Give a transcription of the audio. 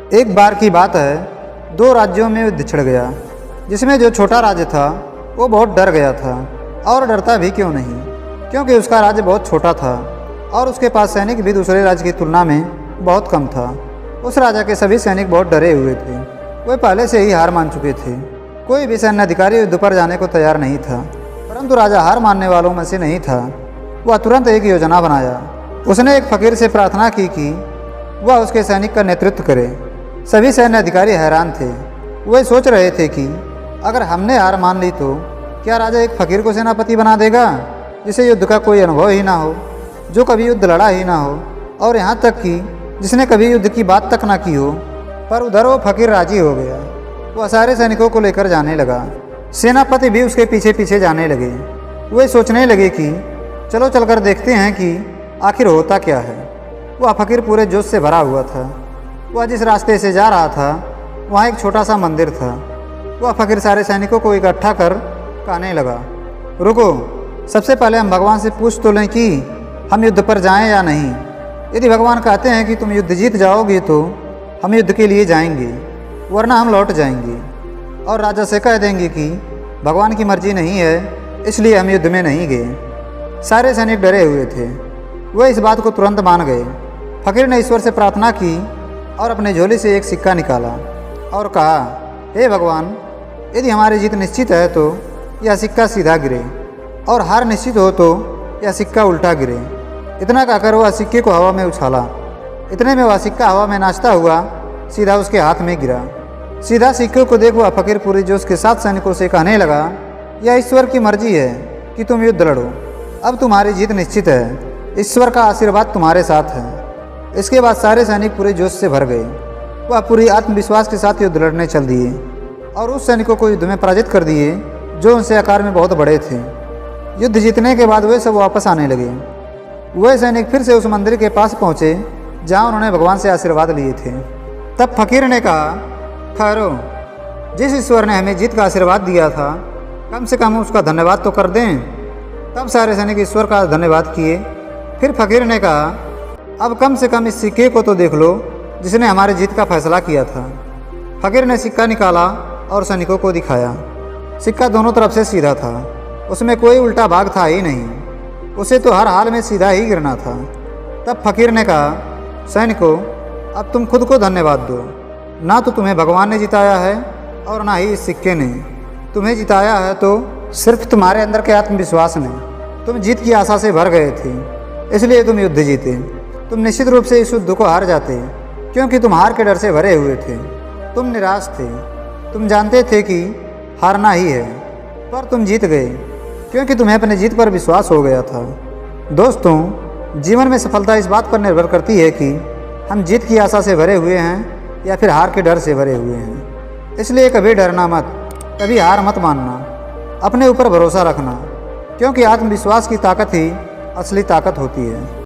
एक बार की बात है, दो राज्यों में युद्ध छिड़ गया, जिसमें जो छोटा राज्य था वो बहुत डर गया था। और डरता भी क्यों नहीं, क्योंकि उसका राज्य बहुत छोटा था और उसके पास सैनिक भी दूसरे राज्य की तुलना में बहुत कम था। उस राजा के सभी सैनिक बहुत डरे हुए थे। वे पहले से ही हार मान चुके थे। कोई भी सैन्य अधिकारी युद्ध पर जाने को तैयार नहीं था। परंतु राजा हार मानने वालों में से नहीं था। वह तुरंत एक योजना बनाया। उसने एक फकीर से प्रार्थना की कि वह उसके सैनिक का नेतृत्व करे। सभी सैन्य अधिकारी हैरान थे। वे सोच रहे थे कि अगर हमने हार मान ली तो क्या राजा एक फकीर को सेनापति बना देगा, जिसे युद्ध का कोई अनुभव ही ना हो, जो कभी युद्ध लड़ा ही ना हो, और यहाँ तक कि जिसने कभी युद्ध की बात तक ना की हो। पर उधर वो फकीर राजी हो गया। वह सारे सैनिकों को लेकर जाने लगा। सेनापति भी उसके पीछे पीछे जाने लगे। वे सोचने लगे कि चलो चलकर देखते हैं कि आखिर होता क्या है। वह फकीर पूरे जोश से भरा हुआ था। वह जिस रास्ते से जा रहा था वहाँ एक छोटा सा मंदिर था। वह फकीर सारे सैनिकों को इकट्ठा कर कहने लगा, रुको, सबसे पहले हम भगवान से पूछ तो लें कि हम युद्ध पर जाएं या नहीं। यदि भगवान कहते हैं कि तुम युद्ध जीत जाओगे तो हम युद्ध के लिए जाएंगे, वरना हम लौट जाएंगे और राजा से कह देंगे कि भगवान की मर्जी नहीं है, इसलिए हम युद्ध में नहीं गए। सारे सैनिक डरे हुए थे। वे इस बात को तुरंत मान गए। फकीर ने ईश्वर से प्रार्थना की और अपने झोले से एक सिक्का निकाला और कहा, हे भगवान, यदि हमारी जीत निश्चित है तो यह सिक्का सीधा गिरे, और हार निश्चित हो तो यह सिक्का उल्टा गिरे। इतना कहकर वह सिक्के को हवा में उछाला। इतने में वह सिक्का हवा में नाचता हुआ सीधा उसके हाथ में गिरा। सीधा सिक्के को देख वह फकीर पूरे जोश के साथ सैनिकों से कहने लगा, यह ईश्वर की मर्जी है कि तुम युद्ध लड़ो। अब तुम्हारी जीत निश्चित है। ईश्वर का आशीर्वाद तुम्हारे साथ है। इसके बाद सारे सैनिक पूरे जोश से भर गए। वह पूरी आत्मविश्वास के साथ युद्ध लड़ने चल दिए और उस सैनिकों को युद्ध में पराजित कर दिए जो उनसे आकार में बहुत बड़े थे। युद्ध जीतने के बाद वे सब वापस आने लगे। वे सैनिक फिर से उस मंदिर के पास पहुँचे जहाँ उन्होंने भगवान से आशीर्वाद लिए थे। तब फकीर ने कहा, ठहरो, जिस ईश्वर ने हमें जीत का आशीर्वाद दिया था, कम से कम उसका धन्यवाद तो कर दें। तब सारे सैनिक ईश्वर का धन्यवाद किए। फिर फकीर ने कहा, अब कम से कम इस सिक्के को तो देख लो जिसने हमारी जीत का फैसला किया था। फकीर ने सिक्का निकाला और सैनिकों को दिखाया। सिक्का दोनों तरफ से सीधा था, उसमें कोई उल्टा भाग था ही नहीं। उसे तो हर हाल में सीधा ही गिरना था। तब फकीर ने कहा, सैनिकों, अब तुम खुद को धन्यवाद दो। ना तो तुम्हें भगवान ने जिताया है और ना ही इस सिक्के ने। तुम्हें जिताया है तो सिर्फ तुम्हारे अंदर के आत्मविश्वास ने। तुम जीत की आशा से भर गए थे, इसलिए तुम युद्ध जीते। तुम निश्चित रूप से इस युद्ध को हार जाते, क्योंकि तुम हार के डर से भरे हुए थे। तुम निराश थे। तुम जानते थे कि हारना ही है, पर तुम जीत गए क्योंकि तुम्हें अपने जीत पर विश्वास हो गया था। दोस्तों, जीवन में सफलता इस बात पर निर्भर करती है कि हम जीत की आशा से भरे हुए हैं या फिर हार के डर से भरे हुए हैं। इसलिए कभी डरना मत, कभी हार मत मानना। अपने ऊपर भरोसा रखना, क्योंकि आत्मविश्वास की ताकत ही असली ताकत होती है।